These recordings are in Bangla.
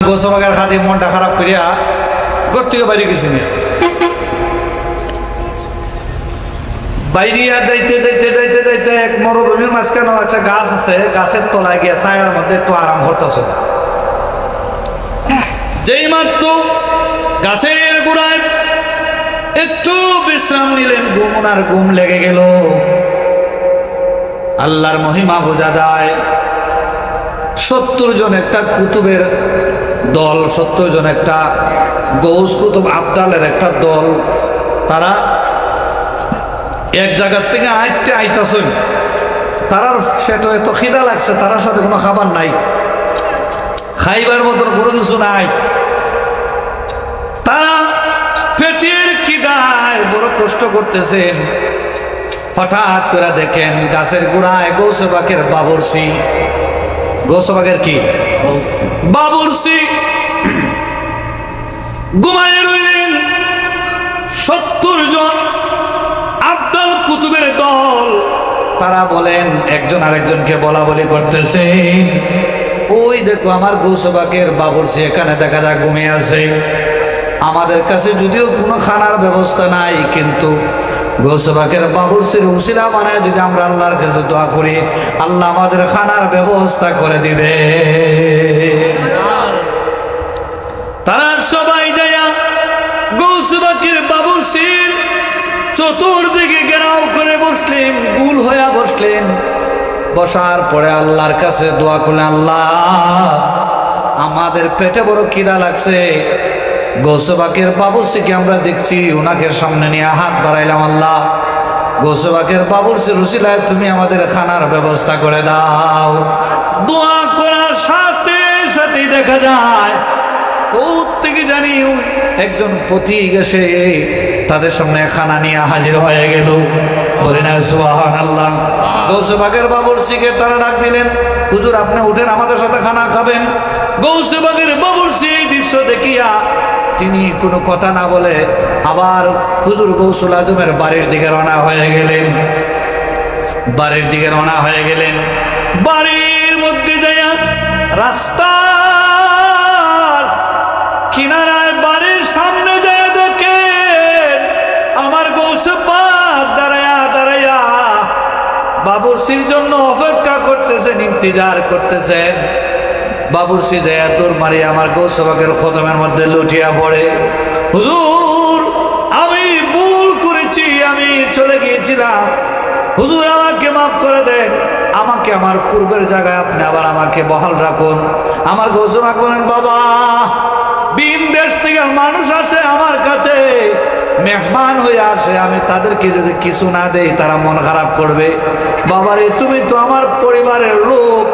গোসবাগের খাদি মনটা খারাপ করিয়া ঘর থেকে বাইরে গেছি না। বাইরিয়া যাইতে যাইতে যাইতে যাইতে এক মরুভূমির মাঝখানে একটা গাছ আছে, গাছের তলায় গিয়ে ছায়ার মধ্যে একটু আরাম করতেছে। যেই মাত্র গাছের গোড়ায় একটু বিশ্রাম নিলেন, ঘুম ওনার ঘুম লেগে গেল। আল্লাহর মহিমা বোঝা যায়। 70 জন একটা কুতুবের দল, 70 জন একটা গৌস কুতুব আবদালের একটা দল, তারা এক জায়গার থেকে আইতে আইতাছেন। তারার পেটে এত খিদা লাগছে, তারার সাথে কোনো খাবার নাই, খাইবার মতন কোনো কিছু নাই। তারা পেটের খিদায় বড় কষ্ট করতেছেন। হঠাৎ করে দেখেন গাছের গোড়ায় গৌসে পাকের বাবুরসি, গৌসে পাকের কি বাবুরসি ঘুমায় রইলেন। 70 জন আবদাল কুতুবের দল, তারা বলেন একজন আরেকজনকে বলা বলি করতেছে, ওই দেখো আমার গৌসে পাকের বাবুরসি এখানে দেখা যায় ঘুমিয়ে আছে। আমাদের কাছে যদিও কোনো খানার ব্যবস্থা নাই, কিন্তু গৌসে পাকের বাবুরসির উসিলা বানায় যদি আমরা আল্লাহর কাছে দোয়া করি, আল্লাহ আমাদের খানার ব্যবস্থা করে দিবে। তারা সবাই যায়া গৌসে পাকের বাবুরসির চতুর্দিকে ঘেরাও করে বসলেন, গুল হইয়া বসলেন। বসার পরে আল্লাহর কাছে দোয়া করলেন, আল্লাহ আমাদের পেটে বড় খিদা লাগছে, গৌসে পাকের বাবুরসিকে আমরা দেখছি, ওনাকে সামনে নিয়ে হাত বাড়াইলাম, আল্লাহ গৌসে পাকের বাবুরসির উসিলায় তুমি আমাদের খানার ব্যবস্থা করে দাও। দোয়া করার সাথে সাথে দেখা যায় কোত্থেকে জানি একজন পথিক এসে তাদের সামনে খানা নিয়ে হাজির হয়ে গেল। বলি না সুবহানাল্লাহ। গৌসে পাকের বাবুরসিকে তারা ডাক দিলেন, হুজুর আপনি উঠেন, আমাদের সাথে খানা খাবেন। গৌসে পাকের বাবুরসি এই দৃশ্য দেখিয়া তিনি কোনো কথা না বলে আবার হুজুর গৌসুল আজমের বাড়ির দিকে রওনা হয়ে গেলেন। বাড়ির দিকে রওনা হয়ে গেলেন। বাড়ির মধ্যে যাইয়া রাস্তার কিনারায় বাড়ির সামনে যায় দেখেন আমার গৌসে পাক দাঁড়ায়া দাঁড়ায়া বাবুরসির জন্য অপেক্ষা করতেছেন, ইন্তজার করতেছেন। বাবুরসি যায় দৌড় মারি আমার গৌসে পাকের কদমের মধ্যে লুটিয়া পড়ে, হুজুর আমি ভুল করেছি, আমি চলে গিয়েছিলাম, হুজুর আমাকে মাফ করে দেন, আমাকে আমার পূর্বের জায়গায় আপনি আবার আমাকে বহাল রাখুন। আমার গৌসে পাক বলেন, বাবা ভিন দেশ থেকে মানুষ আসে আমার কাছে, মেহমান হয়ে আসে, আমি তাদেরকে যদি কিছু না দেই তারা মন খারাপ করবে। বাবারে তুমি তো আমার পরিবারের লোক,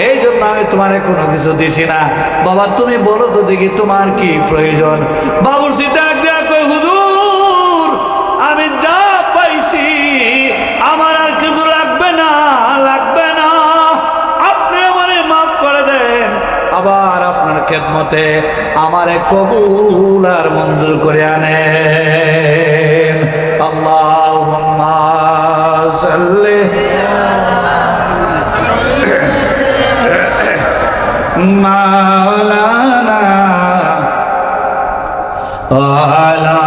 এই জন্য আমি তোমারে কোনো কিছু দিছি না। বাবা তুমি বলো তো দেখি তোমার কি প্রয়োজন। বাবুরসি ডাক দেয়া কই, হুজুর আমি যা পাইছি আমার আর কিছু লাগবে না, লাগবে না, আপনি আমারে মাফ করে দেন, আবার আপনার খেদমতে আমারে কবুল আর মঞ্জুর করে আনেন। আল্লাহুম্মা সাল্লি মাওলানা আলা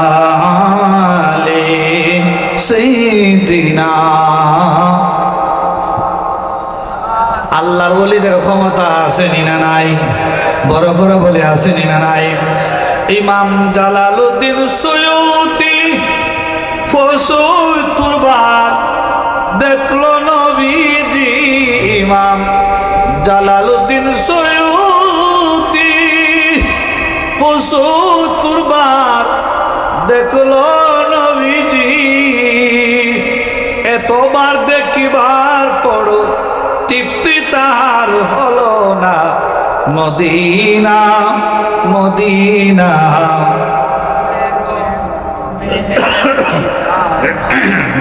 আলি সাইয়্যিদিনা। আল্লাহর ওলিদের ক্ষমতা আছে না নাই? বড় করে বলে আছে না নাই? ইমাম জালালউদ্দিন সুয়ুতি ৭৫ বার দেখলো নবীজি। ইমাম জালালউদ্দিন সুয়ুতি ৭৫ বার দেখলো নবীজি। এতবার দেখিবার পড়ো তৃপ্তি তার হলো না, মদিনা মদিনা।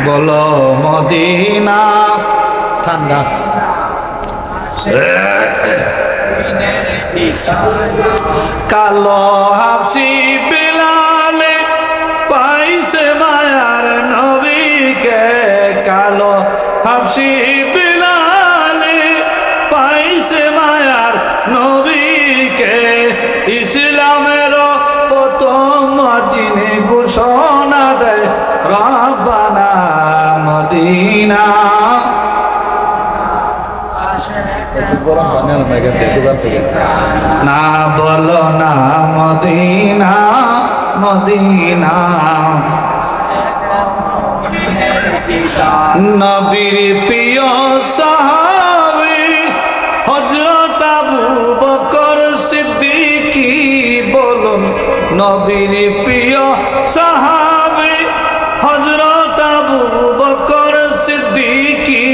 বলো মদিনা। ঠান্ডা কালো হাফসি বিলালে পাইছে মায়ার নবীকে, কালো হাফসি বিলালে পাইছে মায়ার নবীকে। ইসলামের প্রথম যিনি ঘোষণা দেয় রব্বানা মদিনা। না বলো না মদিনা মদিনা। নবীর প্রিয় সাহাবী হযরত আবু বকর সিদ্দিকী বলুন। নবীর প্রিয় সাহাবী হযরত আবু বকর সিদ্দিকী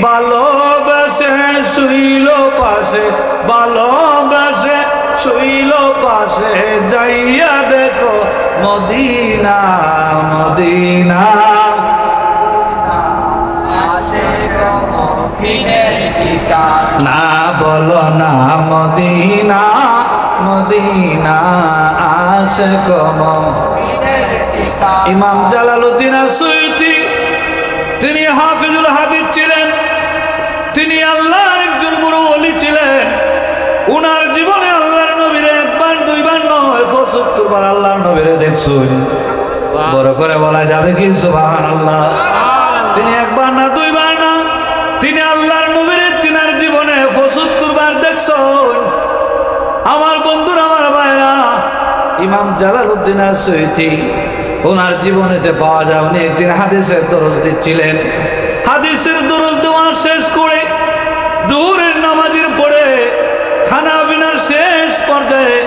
ভালোবেসে শুইল পাশে, ভালোবেসে শুইল পাশে, যাইয়া দেখো মদিনা মদিনা। না বলো না মদিনা মদিনা আশিক মুমিনের ঠিকানা। ইমাম জালালউদ্দিন সুয়ুতী তিনি হাফিজুল হাদিস ছিলেন, তিনি আল্লাহর একজন বড় ওলি ছিলেন। উনার জীবনে আল্লাহর নবীরে একবার দুইবার নয় ৭৫ বার আল্লাহর নবীরে দেখছুন। বড় করে বলা যাবে কি সুবহানাল্লাহ। তিনি একবার না দুইবার না, তিনি আল্লাহর নবীরে তিনার জীবনে ৭৫ বার দেখছেন। আমার বন্ধুরা, আমার ভাইরা, ইমাম জালালউদ্দিন সুয়ুতী ওনার জীবনেতে পাওয়া যায় উনি একদিন হাদিসের দরজ দিচ্ছিলেন। হাদিসের দরজ দেওয়া শেষ করে জোহরের নামাজের পরে খানা পিনার শেষ পর্যায়ে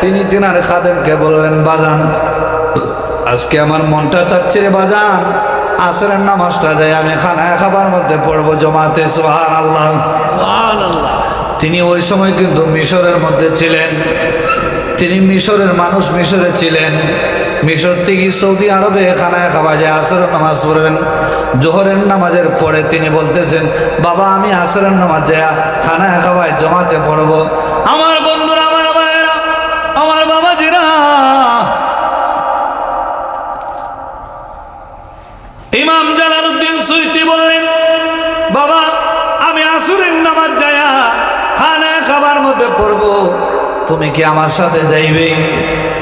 তিনি তিনার খাদেমকে বললেন, বাজান আজকে আমার মনটা চাচ্ছে রে বাজান, আসরের নামাজটা যায় আমি খানা খাবার মধ্যে পড়বো জমাতে। সুবহানাল্লাহ। তিনি ওই সময় কিন্তু মিশরের মধ্যে ছিলেন, তিনি মিশরের মানুষ, মিশরে ছিলেন। মিশর থেকে সৌদি আরবে খানায় খাওয়া যায় আসরের নামাজ পড়বেন। জোহরের নামাজের পরে তিনি বলতেছেন, বাবা আমি আসরের নামাজ যায় খানায় খাওয়ায় জমাতে পড়বো। আমার বন্ধুরা, আমার ভাইয়েরা, আমার বাবাজিরা, ইমাম জালালউদ্দিন সুয়ুতী বললেন, বাবা আমি আসরের নামাজ যায় খানায় খাবার মধ্যে পড়বো, তুমি কি আমার সাথে যাইবে?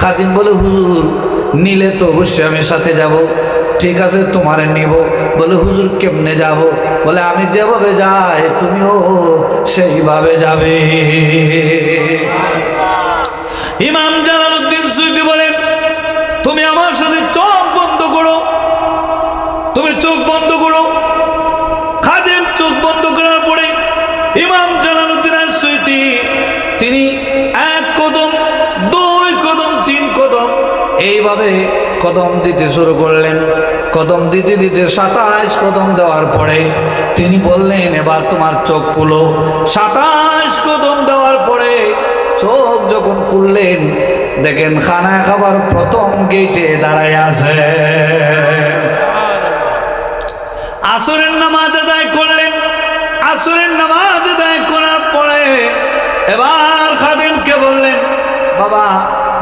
খাদিম বলে, হুজুর নিলে তো অবশ্যই আমি সাথে যাব। ঠিক আছে তোমারে নিব। বলে, হুজুর কেমনে যাব? বলে, আমি যেভাবে যাই তুমিও সেইভাবে যাবে। ইমাম জালালউদ্দিন সুয়ুতী বলেন, তুমি আমার সাথে চোখ বন্ধ করো, তুমি চোখ বন্ধ করো। খাদিম চোখ বন্ধ করার পরে ইমাম জালালউদ্দিন সুয়ুতী তিনি 1 কদম 2 কদম 3 কদম এইভাবে কদম দিতে শুরু করলেন। কদম দিতে দিতে 27 কদম দেওয়ার পরে তিনি বললেন, এবার তোমার চোখ খুলো। 27 কদম দেওয়ার পরে চোখ যখন খুললেন দেখেন খানায় খাবার প্রথম গেটে দাঁড়ায় আছে। আসরের নামাজ আদায় করলেন। আসরের নামাজ আদায় করার পরে এবার খাদিমকে বললেন, বাবা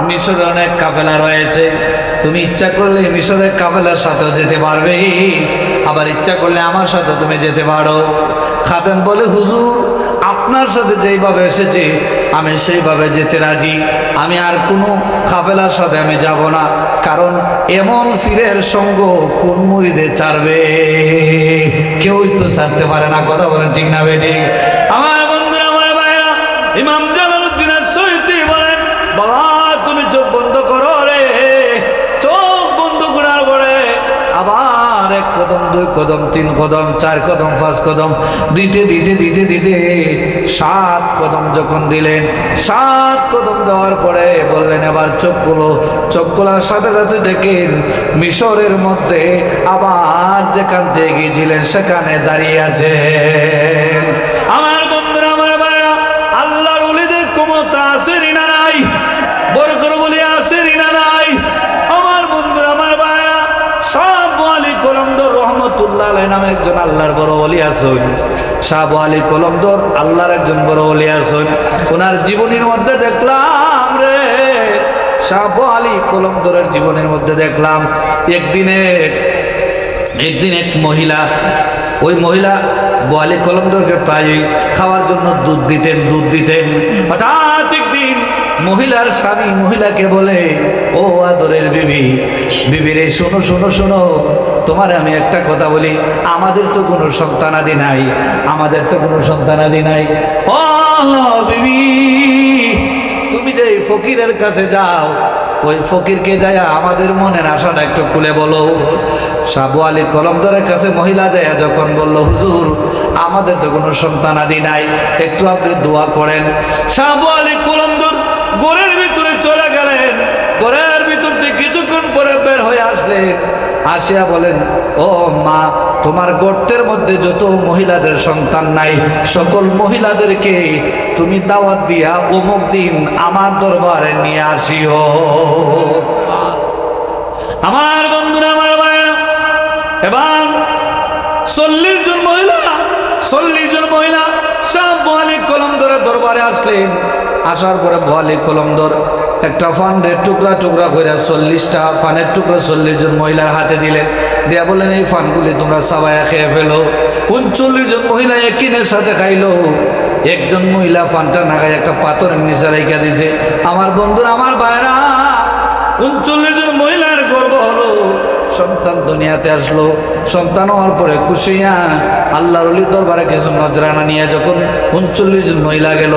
মিশরে অনেক কাফেলা রয়েছে, তুমি ইচ্ছা করলে মিশরের কাফেলার সাথেও যেতে পারবে, আবার ইচ্ছা করলে আমার সাথে তুমি যেতে পারো। খাদেম বলে, হুজুর আপনার সাথে যেইভাবে এসেছি আমি সেইভাবে যেতে রাজি, আমি আর কোনো কাফেলার সাথে আমি যাব না, কারণ এমন ফিরের সঙ্গ কোন মুরিদে ছাড়বে? কেউই তো ছাড়তে পারে না। কথা বলেন ঠিক না বেঠিক? আমার বন্ধুরা, আমার ভাইরা, ইমাম জালালউদ্দিন সুয়ুতী বলেন, বাবা তুমি চোখ বন্ধ করো রে। চোখ বন্ধ করার পরে আবার 1 কদম 2 কদম 3 কদম 4 কদম 5 কদম দিতে দিতে দিতে দিতে 7 কদম যখন দিলেন, 7 কদম দেওয়ার পরে বললেন, এবার চোখ খুলো। চোখ খোলার সাথে সাথে দেখেন মিশরের মধ্যে আবার যেখান থেকে গিয়েছিলেন সেখানে দাঁড়িয়ে আছেন। আমার বন্ধুরা, আমার ভাইরা, আল্লাহর ওলিদের ক্ষমতা আছে না নাই? বড় করে বলি আছে না নাই? আমার বন্ধুরা, আমার ভাইরা, শাহ আবু আলী কলমদর রহমতুল্লাহ আলাইহি নামে একজন আল্লাহর বড় ওলি আছেন। শাহ আবু আলী কলমদর আল্লাহর একজন বড় ওলি আছেন। ওনার জীবনীর মধ্যে দেখলাম রে, শাহ আবু আলী কলমদরের জীবনের মধ্যে দেখলাম একদিন এক মহিলা, ওই মহিলা আবু আলী কলমদরকে প্রায় খাওয়ার জন্য দুধ দিতেন। হঠাৎ একদিন মহিলার স্বামী মহিলাকে বলে, ও আদরের বিবি, বিবিরে শোনো শোনো শোনো, তোমার আমি একটা কথা বলি, আমাদের তো কোনো সন্তানাদি নাই, আমাদের তো কোনো সন্তানাদি নাই। ও বিবি, তুমি যে ফকিরের কাছে যাও, ওই ফকিরকে যায় আমাদের মনের আশাটা একটু খুলে বলো। সাবু আলী কলমদরের কাছে মহিলা যায় যখন বলল, হুজুর আমাদের তো কোনো সন্তানাদি নাই, একটু আপনি দোয়া করেন। সাবু আলী কলমদর ঘরের ভিতরে চলে গেলেন, ঘরের ভিতর থেকে কিছুক্ষণ পরে বের হয়ে আসলেন, আসিয়া বলেন, ও মা, তোমার গর্তের মধ্যে যত মহিলাদের সন্তান নাই, সকল মহিলাদেরকে তুমি দাওয়াত দিয়া অমুক দিন আমার দরবারে নিয়ে আসিও। আমার বন্ধুরা, আমার ভাইরা, এবং 40 জন মহিলা শাহ আলী কলমদরের দরবারে আসলেন। আসার পরে আলী কলমদর একটা ফানের টুকরা টুকরা করে 40টা ফানের টুকরা 40 জন মহিলার হাতে দিলেন, দিয়া বলেন, এই ফানগুলি তোমরা সবাই খেয়ে ফেলো। 39 জন মহিলা একিনের সাথে খাইলো। একজন মহিলা ফানটা না খাই একটা পাথরের নিচে রেখে দিছে। আমার বন্ধুরা, আমার ভাইরা, 39 জন মহিলার গর্ব হলো, সন্তান দুনিয়াতে আসলো। সন্তান হওয়ার পরে খুশিয়া আল্লাহর ওলির দরবারে কিছু নজরানা নিয়ে যখন 39 জন মহিলা গেল,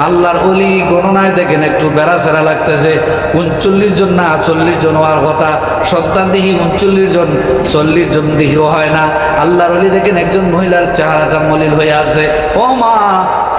আল্লাহর ওলি গণনায় দেখেন একটু বেড়া সেরা লাগতেছে। 39 জন না 40 জন হওয়ার কথা, সন্তান দেখি 39 জন, 40 জন দেখিও হয় না। আল্লাহর ওলি দেখেন একজন মহিলার চেহারাটা মলিন হয়ে আছে। ও মা,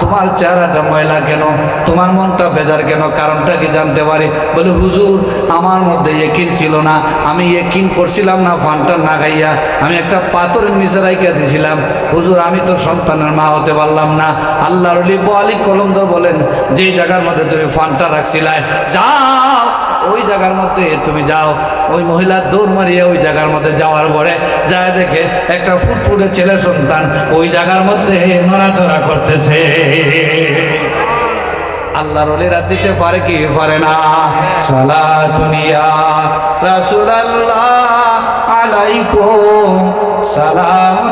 তোমার চেহারাটা ময়লা কেন, তোমার মনটা বেজার কেন, কারণটা কি জানতে পারি? বলে, হুজুর আমার মধ্যে ইয়কিন ছিল না, আমি ইয়কিন করছিলাম না ফানটা না খাইয়া, আমি একটা পাথরের নিচে রাইখা দিছিলাম। হুজুর আমি তো সন্তানের মা হতে পারলাম না। আল্লাহর ওলি আলী কলমদর বলেন, যেই জায়গার মধ্যে তুমি ফানটা রাখছিলাই, যাও ওই জায়গার মধ্যে তুমি যাও। ওই মহিলা দৌড় মারিয়ে ওই জায়গার মধ্যে যাওয়ার পরে যায় দেখে একটা ফুটফুটে ছেলে সন্তান ওই জায়গার মধ্যে নড়াচড়া করতেছে। আল্লাহর ওলিরা দিতে পারে কি পারে না? সালাতুন ইয়া রাসূলুল্লাহ আলাইকুম, সালামুন